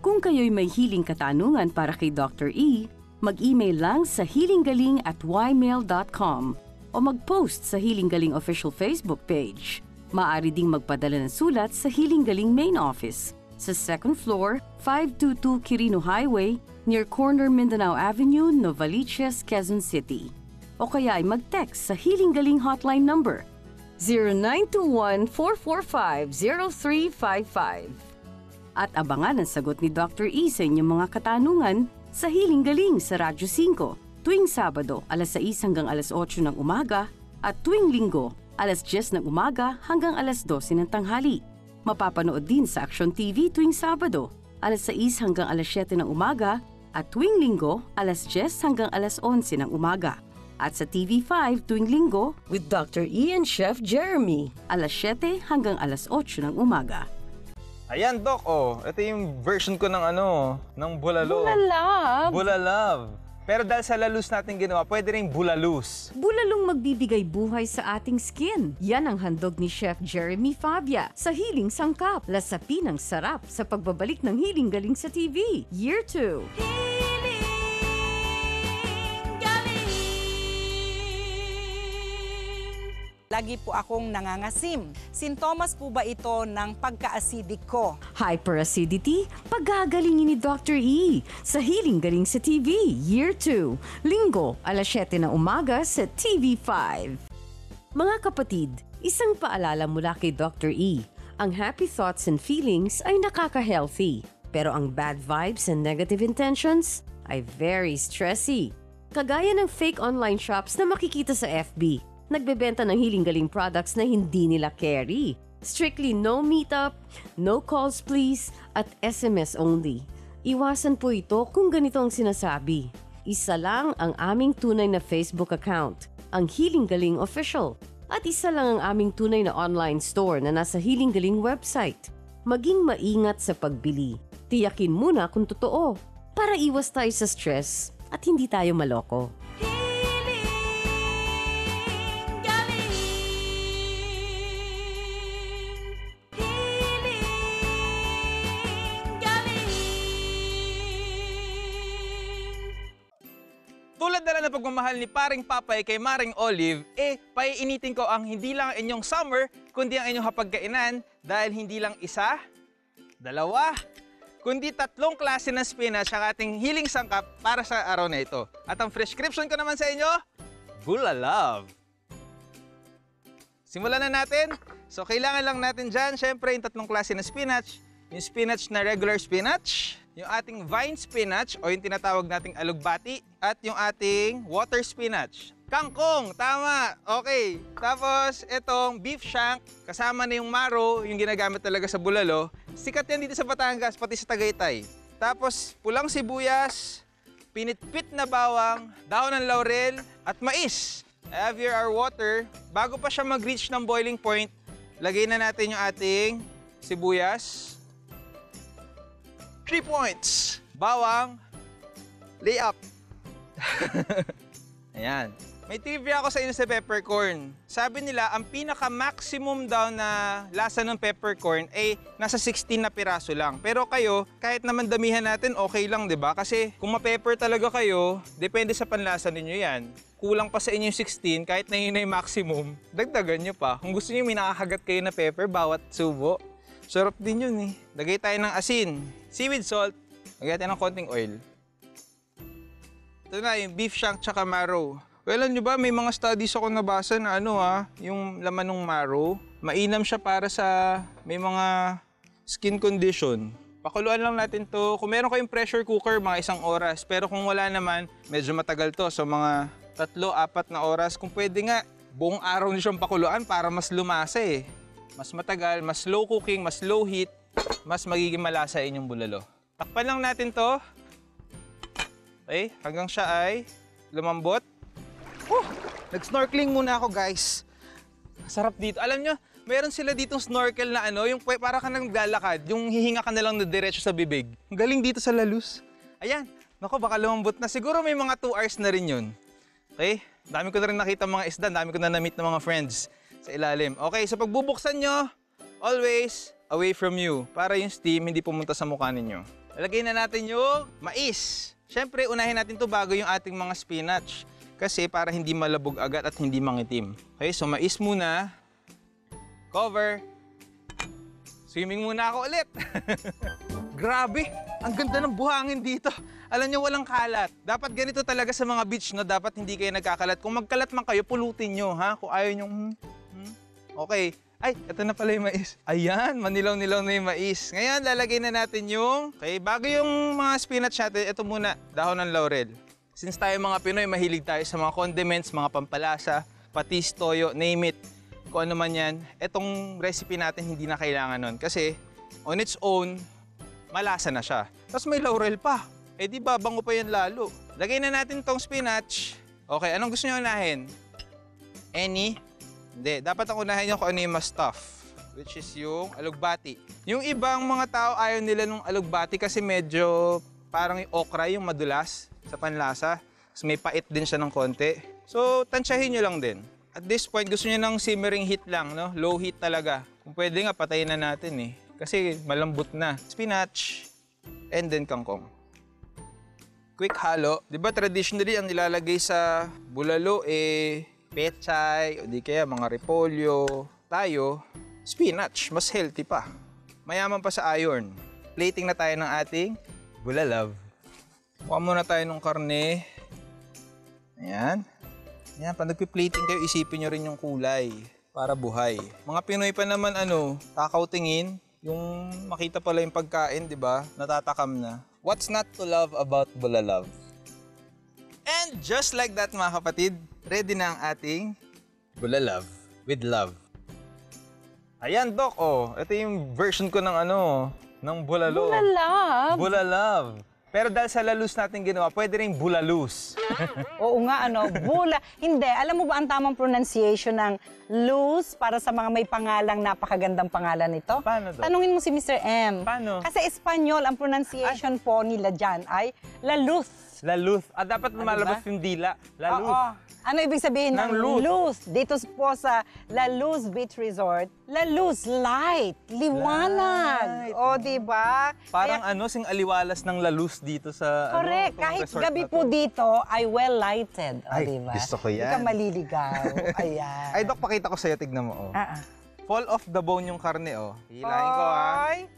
Kung kayo'y may hiling katanungan para kay Dr. E, mag-email lang sa healinggaling@ymail.com o mag-post sa Healing Galing official Facebook page. Maaari ding magpadala ng sulat sa Healing Galing main office sa 2nd floor, 522 Quirino Highway, near corner Mindanao Avenue, Novaliches, Quezon City. O kaya ay mag-text sa Healing Galing hotline number 0921-445-0355. At abangan ang sagot ni Dr. E sa inyong mga katanungan sa Healing Galing sa Radyo 5 tuwing Sabado alas 6 hanggang alas 8 ng umaga at tuwing Linggo alas 10 ng umaga hanggang alas 12 ng tanghali. Mapapanood din sa Action TV tuwing Sabado alas 6 hanggang alas 7 ng umaga at tuwing Linggo alas 10 hanggang alas 11 ng umaga. At sa TV5 tuwing Linggo with Dr. E and Chef Jeremy alas 7 hanggang alas 8 ng umaga. Ayan, Doc, ito yung version ko ng ng bulalo. Bulalab! Bulalab! Pero dahil sa lalus natin ginawa, pwede rin bulalus. Bulalong magbibigay buhay sa ating skin. Yan ang handog ni Chef Jeremy Fabia sa Hiling Sangkap. Lasapin ang sarap sa pagbabalik ng Hiling Galing sa TV. Year 2. Lagi po akong nangangasim. Sintomas po ba ito ng pagka-acidic ko? Hyperacidity? Pagagalingin ni Dr. E sa Hiling Galing sa TV, Year 2, Linggo, alas 7 ng umaga sa TV5. Mga kapatid, isang paalala mula kay Dr. E. Ang happy thoughts and feelings ay nakaka-healthy, pero ang bad vibes and negative intentions ay very stressy. Kagaya ng fake online shops na makikita sa FB. Nagbebenta ng Hiling Galing products na hindi nila carry. Strictly no meetup, no calls please, at SMS only. Iwasan po ito kung ganito ang sinasabi. Isa lang ang aming tunay na Facebook account, ang Hiling Galing Official. At isa lang ang aming tunay na online store na nasa Hiling Galing website. Maging maingat sa pagbili. Tiyakin muna kung totoo para iwas tayo sa stress at hindi tayo maloko. Tulad na lang ng pagmamahal ni Paring Papay kay Maring Olive, paiinitin ko ang hindi lang inyong summer, kundi ang inyong hapagkainan dahil hindi lang isa, dalawa, kundi 3 klase ng spinach ang ating Hiling Sangkap para sa araw na ito. At ang prescription ko naman sa inyo, Bulalab. Simulan na natin. So kailangan lang natin dyan, syempre yung 3 klase ng spinach, yung spinach na regular spinach, yung ating vine spinach o yung tinatawag nating alugbati, at yung ating water spinach. Kangkong, tama, okay. Tapos itong beef shank, kasama na yung marrow, yung ginagamit talaga sa bulalo. Sikat yan dito sa Batangas, pati sa Tagaytay. Tapos pulang sibuyas, pinitpit na bawang, dahon ng laurel, at mais. I have here our water. Bago pa siya mag-reach ng boiling point, lagay na natin yung ating sibuyas. 3 points. Bawang. Layup. Ayan. May trivia ako sa inyo sa peppercorn. Sabi nila, ang pinaka-maximum daw na lasa ng peppercorn ay nasa 16 na piraso lang. Pero kayo, kahit naman damihan natin, okay lang, di ba? Kasi kung ma-pepper talaga kayo, depende sa panlasa ninyo yan. Kulang pa sa inyo yung 16, kahit na yun na yung maximum, dagdagan nyo pa. Kung gusto nyo, may nakakagat kayo na pepper bawat subo. Sarap din yun eh. Lagay tayo ng asin, seaweed salt, lagay tayo ng konting oil. Ito na yung beef shank tsaka marrow. Well, alam nyo ba, may mga studies ako nabasa na yung laman ng marrow, mainam siya para sa may mga skin condition. Pakuluan lang natin to. Kung meron kayong pressure cooker, mga 1 oras. Pero kung wala naman, medyo matagal to. So mga 3-4 na oras. Kung pwede nga, buong araw nyo siyang pakuluan para mas lumasa eh. Mas matagal, mas slow cooking, mas low heat, mas magiging malasa inyong bulalo. Takpan lang natin to. Okay, hanggang siya ay lumambot. Nag-snorkeling muna ako, guys. Sarap dito. Alam nyo, meron sila ditong snorkel na yung para ka nang naglalakad, yung hihinga ka na lang na diretso sa bibig. Ang galing dito sa Lalus. Ayan, naku, baka lumambot na. Siguro may mga 2 hours na rin yun. Okay, dami ko na rin nakita mga isda, dami ko na na-meet ng mga friends sa ilalim. Okay, so pagbubuksan nyo, always away from you para yung steam hindi pumunta sa mukha ninyo. Lagay na natin yung mais. Siyempre, unahin natin to bago yung ating mga spinach. Kasi para hindi malabog agad at hindi mangitim. Okay, so mais muna. Cover. Swimming muna ako ulit. Grabe, ang ganda ng buhangin dito. Alam niyo, walang kalat. Dapat ganito talaga sa mga beach, no? Dapat hindi kayo nagkakalat. Kung magkalat man kayo, pulutin nyo, ha? Kung ayaw nyo, Okay. Ay, ito na pala yung mais. Ayan, manilaw-nilaw na yung mais. Ngayon, lalagay na natin yung... Okay, bago yung mga spinach natin, ito muna, dahon ng laurel. Since tayo mga Pinoy, mahilig tayo sa mga condiments, mga pampalasa, patis, toyo, name it. Kung ano man yan, itong recipe natin hindi na kailangan nun. Kasi, on its own, malasa na siya. Tapos may laurel pa. Eh di ba, bango pa yan lalo. Lagay na natin tong spinach. Okay, anong gusto nyo unahin? Any? Hindi. Dapat ang unahin nyo kung ano yung mas tough. Which is yung alugbati. Yung ibang mga tao ayaw nila nung alugbati kasi medyo parang yung okra, yung madulas sa panlasa. Tapos may pait din siya ng konti. So, tansyahin nyo lang din. At this point, gusto nyo ng simmering heat lang, no? Low heat talaga. Kung pwede nga, patayin na natin eh. Kasi malambot na. Spinach and then kangkong. Quick halo. Di ba traditionally ang nilalagay sa bulalo pechay o di kaya mga repolyo. Tayo, spinach. Mas healthy pa. Mayaman pa sa iron. Plating na tayo ng ating bulalav. Kuha muna tayo ng karne. Ayan. Ayan, pag nagpi-plating kayo, isipin nyo rin yung kulay para buhay. Mga Pinoy pa naman, takaw tingin. Yung makita pala yung pagkain, di ba? Natatakam na. What's not to love about bulalav? And just like that, mga kapatid, ready na ang ating bulalav with love. Ayan, Doc, ito yung version ko ng ng bulalo. Bulalav? Bulalav. Pero dahil sa lalus natin ginawa, pwede rin bulalus. Oo nga, Hindi, alam mo ba ang tamang pronunciation ng luz para sa mga may pangalang napakagandang pangalan nito? Paano, Doc? Tanungin mo si Mr. M. Paano? Kasi Espanyol, ang pronunciation po nila dyan ay la luz. Laluz. Dapat lumalabas yung dila. Laluz. Oo. Ano ibig sabihin ng luz? luz? Dito po sa La Luz Beach Resort, La Luz, light, liwanag. Light. O, di ba? Parang sing aliwalas ng lalus dito sa Correct. itong Kahit resort gabi na to. po dito ay well-lighted. O, Ay, di ba? gusto ko yan. Hindi ka maliligaw. Ayan. Ay, Doc, pakita ko sa'yo. Tignan mo, Fall off the bone yung karne, Hilahin ko, ha? Ay,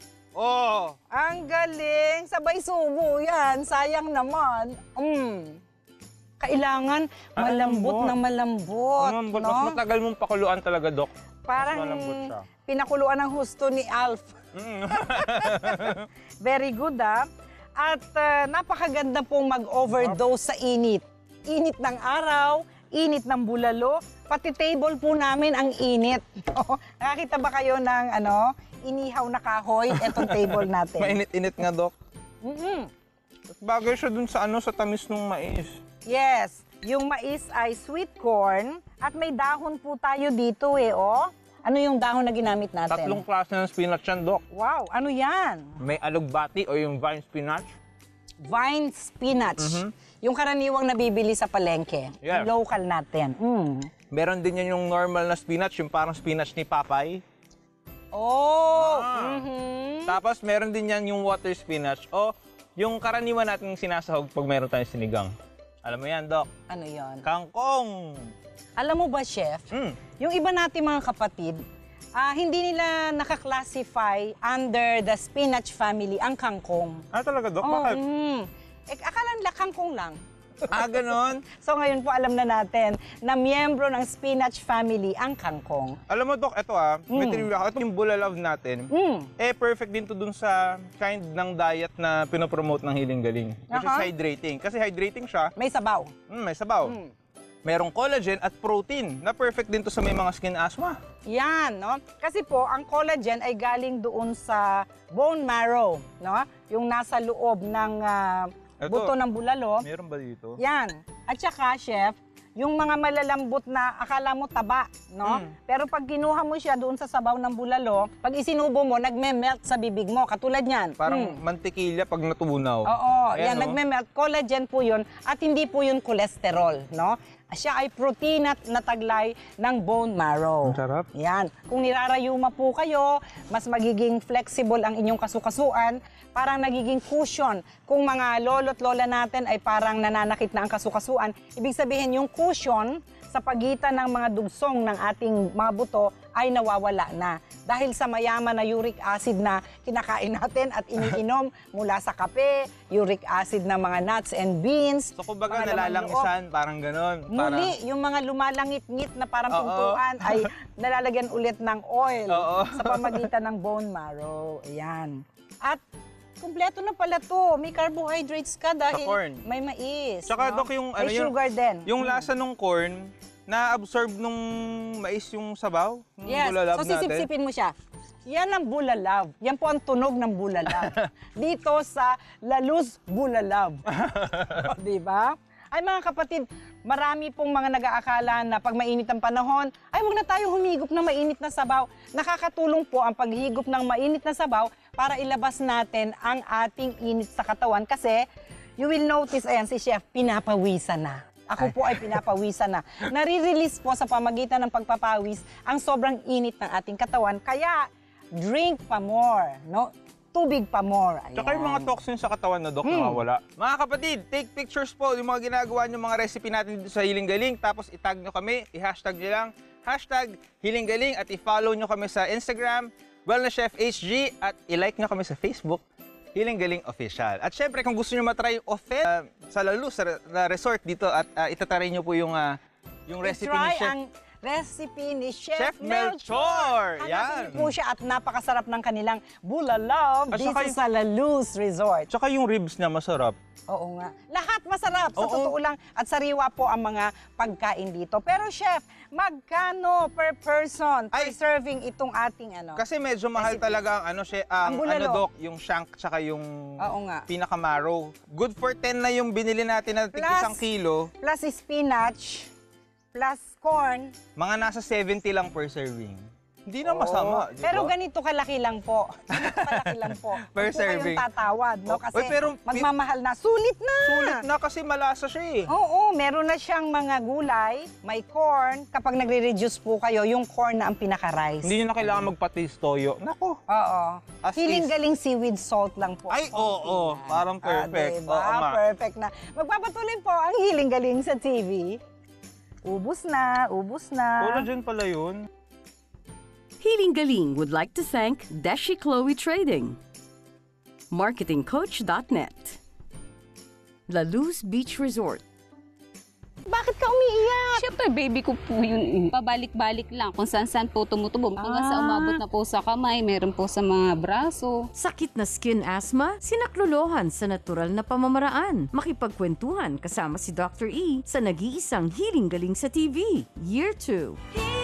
ang galing. Sabay subo yan. Sayang naman. Kailangan malambot na malambot. Malambot. No? Mas matagal mong pakuluan talaga, Doc. Parang malambot siya. pinakuluan ng husto ni Alf. Very good, At napakaganda pong mag-overdose sa init. Init ng araw, init ng bulalo, pati table po namin ang init. Nakakita ba kayo ng inihaw na kahoy, etong table natin? Mainit-init nga, Doc. At bagay siya dun sa sa tamis ng mais. Yes, yung mais ay sweet corn at may dahon po tayo dito Ano yung dahon na ginamit natin? 3 klase ng spinach yan, Doc. Wow, ano yan? May alugbati o yung vine spinach. Vine spinach. Yung karaniwang nabibili sa palengke. Yeah. Yung local natin. Meron din yan yung normal na spinach, yung parang spinach ni Papay. Oh! Tapos meron din yan yung water spinach o yung karaniwan natin sinasahog pag meron tayong sinigang. Alam mo yan, Doc? Ano yon? Kangkong! Alam mo ba, Chef? Yung iba nating mga kapatid, hindi nila nakaklasify under the spinach family ang kangkong. Talaga, Doc? Bakit? Akala nila kangkong lang. Ganon? So ngayon po alam na natin na miyembro ng spinach family ang kangkong. Alam mo, Doc, ito may trivia ako. Ito yung bulalav natin. Perfect din to dun sa kind ng diet na pinopromote ng Hiling Galing. Which is hydrating. Kasi hydrating siya. May sabaw. May sabaw. Merong collagen at protein na perfect din to sa may mga skin asthma. Yan, no? Kasi po, ang collagen ay galing doon sa bone marrow, no? Yung nasa loob ng buto ng bulalo. Meron ba dito? Yan. At saka, Chef, yung mga malalambot na akala mo taba, no? Pero pag kinuha mo siya doon sa sabaw ng bulalo, pag isinubo mo, nagme-melt sa bibig mo. Katulad yan. Parang mantikilya pag natunaw. Oo, Ayan, yan, nagme-melt. Collagen po yun at hindi po yun cholesterol, no? Siya ay protein at nataglay ng bone marrow. Ang sarap. Yan. Kung nirarayuma po kayo, mas magiging flexible ang inyong kasukasuan, parang nagiging cushion. Kung mga lolo't lola natin ay parang nananakit na ang kasukasuan, ibig sabihin yung cushion sa pagitan ng mga dugsong ng ating mga buto ay nawawala na. Dahil sa mayaman na uric acid na kinakain natin at iniinom mula sa kape, uric acid ng mga nuts and beans. So kumbaga mga laman nalalangisan, parang ganon. Muli, yung mga lumalangit-ngit na parang tuntuan ay nalalagyan ulit ng oil sa pamagitan ng bone marrow. Ayan. At kumpleto na pala to. May carbohydrates ka dahil may mais. Tsaka, no? Dok, yung, may sugar din. Yung lasa ng corn, na-absorb nung mais yung sabaw? Yung Yes. bulalab So natin? sisip-sipin mo siya. Yan ang bulalab. Yan po ang tunog ng bulalab. Dito sa La Luz Bulalab. Di ba? Ay mga kapatid, marami pong mga nag-aakala na pag mainit ang panahon, ay huwag na tayo humigop ng mainit na sabaw. Nakakatulong po ang paghigop ng mainit na sabaw para ilabas natin ang ating init sa katawan. Kasi you will notice, ayan si Chef, pinapawisan na. Ako po ay pinapawisan na. Nare-release po sa pamagitan ng pagpapawis ang sobrang init ng ating katawan. Kaya drink pa more, no? Tubig pa more. Ayan. Tsaka yung mga toxins sa katawan na, Dok, nawawala. Mga kapatid, take pictures po yung mga ginagawa nyo, mga recipe natin dito sa Hiling Galing. Tapos itag nyo kami, i-hashtag nyo lang, hashtag Hiling Galing, at i-follow nyo kami sa Instagram, Wellness Chef HG, at i-like nyo kami sa Facebook, Hiling Galing Official. At syempre, kung gusto nyo matry yung sa La Luz, sa resort dito, at itatry nyo po yung recipe ni Chef. Ang recipe ni Chef Melchor. Yan. Po siya at napakasarap ng kanilang bulalab At dito saka sa La Luz Resort. Tsaka yung ribs niya masarap. Oo nga. Lahat masarap. Sa totoo lang. At sariwa po ang mga pagkain dito. Pero Chef, magkano per person per serving itong ating ano? Kasi medyo mahal talaga ang ang bulalo. Dok, yung shank tsaka yung pinaka-marrow. Good for 10 na yung binili natin na tig isang kilo. Plus spinach, plus corn. Mga nasa 70 lang per serving. Hindi na masama. Diba? Pero ganito kalaki lang po. Ganito kalaki lang po. Per Huwag po serving. kayong tatawad, no? Kasi pero magmamahal na. Sulit na! Sulit na kasi malasa siya eh. Oo, meron na siyang mga gulay, may corn. Kapag nagre-reduce po kayo, yung corn na ang pinaka-rice. Hindi nyo na kailangan magpatis toyo. Nako. Oo. As Hiling is. galing seaweed salt lang po. Ay, oo. Parang perfect. Diba? Oo, ma. Perfect na. Magpapatuloy po ang hiling galing sa TV. Ubus na, ubus na. Collagen pala yun. Hiling Galing would like to thank Deshi Chloe Trading, marketingcoach.net, La Luz Beach Resort. Bakit ka umiiyak? Siyempre, baby ko po yun. Pabalik-balik lang kung saan-saan po tumutubo. Hanggang sa umabot na po sa kamay, meron po sa mga braso. Sakit na skin asthma, sinaklolohan sa natural na pamamaraan. Makipagkwentuhan kasama si Dr. E sa nag-iisang Hiling Galing sa TV, Year 2.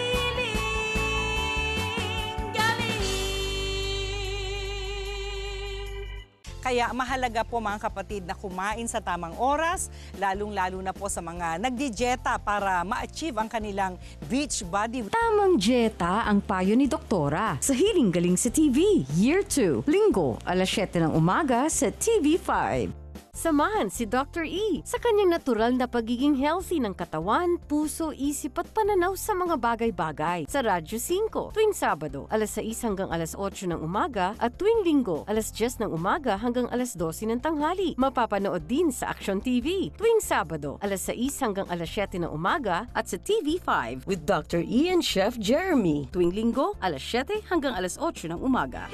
Kaya mahalaga po mga kapatid na kumain sa tamang oras, lalong-lalo na po sa mga nagdidieta para ma-achieve ang kanilang beach body. Tamang dieta ang payo ni Doktora sa Hiling Galing sa TV, Year 2, Linggo, alas 7 ng umaga sa TV5. Samahan si Dr. E sa kanyang natural na pagiging healthy ng katawan, puso, isip at pananaw sa mga bagay-bagay sa Radyo 5 tuwing Sabado, alas 6 hanggang alas 8 ng umaga at tuwing Linggo, alas 10 ng umaga hanggang alas 12 ng tanghali. Mapapanood din sa Action TV tuwing Sabado, alas 6 hanggang alas 7 ng umaga at sa TV5 with Dr. E and Chef Jeremy tuwing Linggo, alas 7 hanggang alas 8 ng umaga.